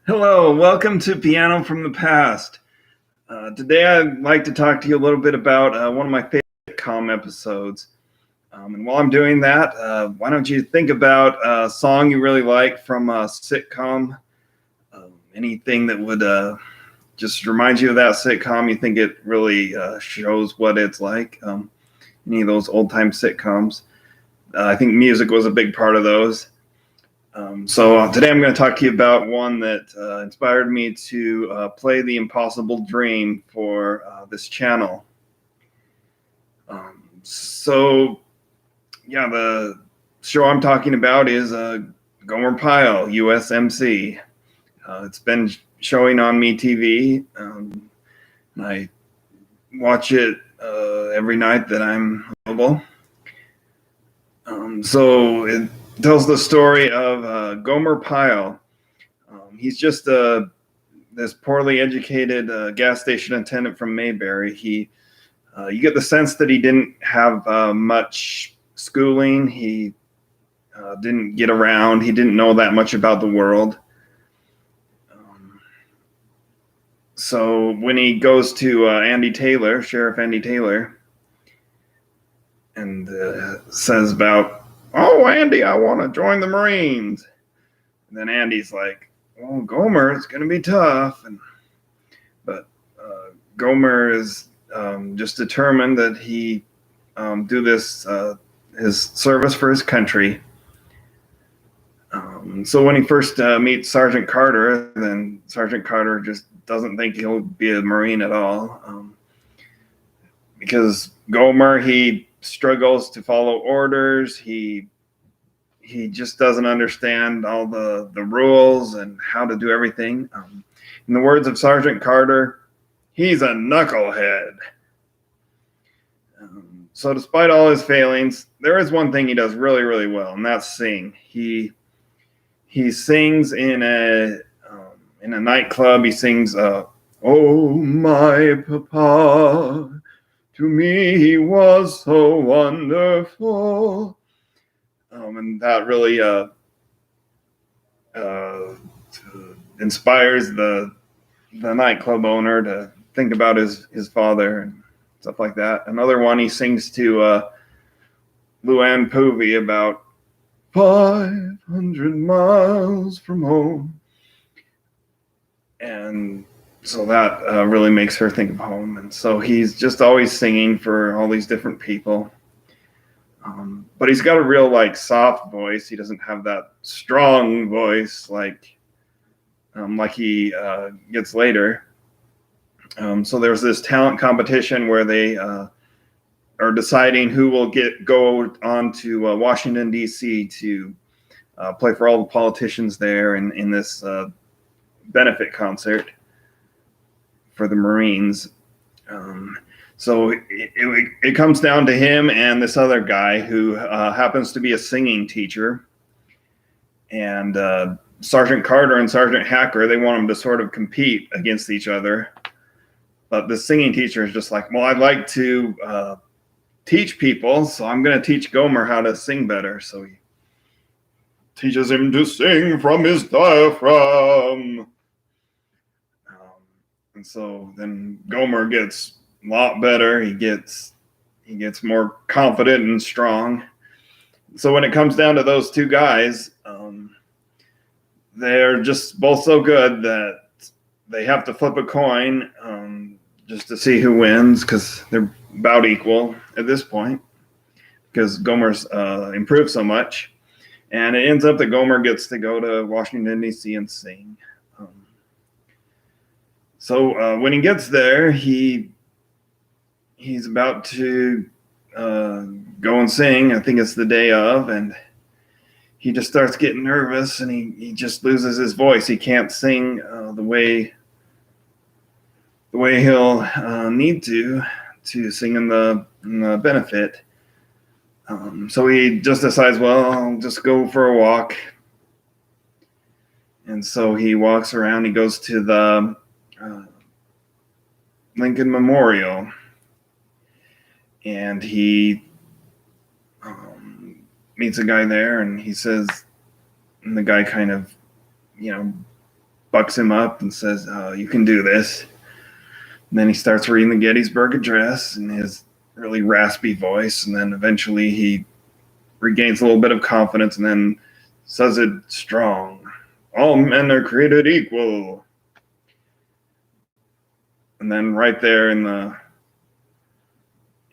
Hello, welcome to Piano from the Past. Today I'd like to talk to you a little bit about one of my favorite sitcom episodes. And while I'm doing that, why don't you think about a song you really like from a sitcom? Anything that would just remind you of that sitcom, you think it really shows what it's like? Any of those old time sitcoms? I think music was a big part of those. So today I'm going to talk to you about one that inspired me to play The Impossible Dream for this channel. So yeah, the show I'm talking about is Gomer Pyle, USMC. It's been showing on MeTV. And I watch it every night that I'm available. So it tells the story of Gomer Pyle. He's just this poorly educated gas station attendant from Mayberry. You get the sense that he didn't have much schooling. He didn't get around. He didn't know that much about the world. So when he goes to Andy Taylor, Sheriff Andy Taylor, and says about, "Oh, Andy, I want to join the Marines," and then Andy's like, "Well, Gomer, it's going to be tough," but Gomer is just determined that he do this his service for his country. So when he first meets Sergeant Carter, then Sergeant Carter just doesn't think he'll be a Marine at all, because Gomer, he struggles to follow orders. He just doesn't understand all the rules and how to do everything. In the words of Sergeant Carter, he's a knucklehead. So despite all his failings, there is one thing he does really, really well, and that's sing. He sings in a nightclub. He sings, "Oh my papa, to me he was so wonderful," and that really uh, inspires the nightclub owner to think about his father and stuff like that. Another one, he sings to Luann Povey about 500 miles from home. And so that really makes her think of home. And so he's just always singing for all these different people. But he's got a real soft voice. He doesn't have that strong voice like he gets later. So there's this talent competition where they are deciding who will go on to Washington, D.C. to play for all the politicians there in this benefit concert for the Marines. So it comes down to him and this other guy who happens to be a singing teacher. And Sergeant Carter and Sergeant Hacker, they want them to sort of compete against each other. But the singing teacher is just like, "Well, I'd like to teach people, so I'm going to teach Gomer how to sing better." So he teaches him to sing from his diaphragm. And so then Gomer gets a lot better. He gets more confident and strong. So when it comes down to those two guys, they're just both so good that they have to flip a coin just to see who wins, because they're about equal at this point, because Gomer's improved so much. And it ends up that Gomer gets to go to Washington, D.C. and sing. So when he gets there, he's about to go and sing. I think it's the day of, and he just starts getting nervous, and he just loses his voice. He can't sing the way he'll need to sing in the benefit. So he just decides, well, I'll just go for a walk. And so he walks around. He goes to the Lincoln Memorial, and he meets a guy there, and he says, and the guy kind of, bucks him up and says, "You can do this." And then he starts reading the Gettysburg Address in his really raspy voice, and then eventually he regains a little bit of confidence and then says it strong. All men are created equal. And then right there in the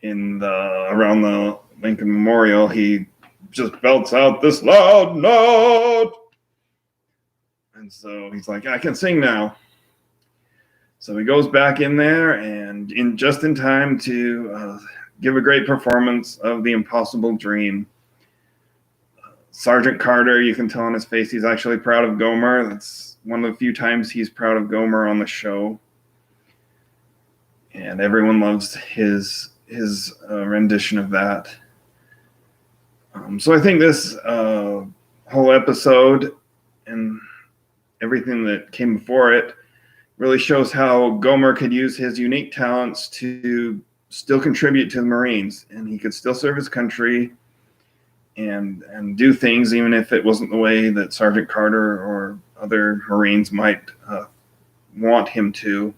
around the Lincoln Memorial, he just belts out this loud note. And so he's like, I can sing now. So he goes back in there and just in time to give a great performance of The Impossible Dream. Sergeant Carter, you can tell on his face, he's actually proud of Gomer. That's one of the few times he's proud of Gomer on the show. And everyone loves his rendition of that. So I think this whole episode and everything that came before it really shows how Gomer could use his unique talents to still contribute to the Marines, and he could still serve his country and do things even if it wasn't the way that Sergeant Carter or other Marines might want him to.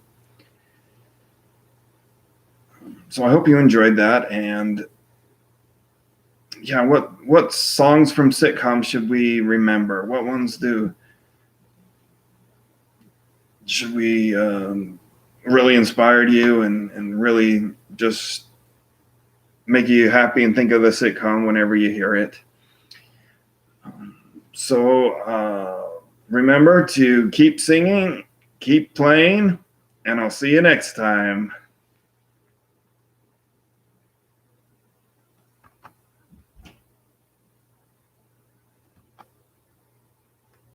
So I hope you enjoyed that. And yeah, what songs from sitcoms should we remember? What ones should we really inspired you and really just make you happy and think of the sitcom whenever you hear it? So remember to keep singing, keep playing, and I'll see you next time.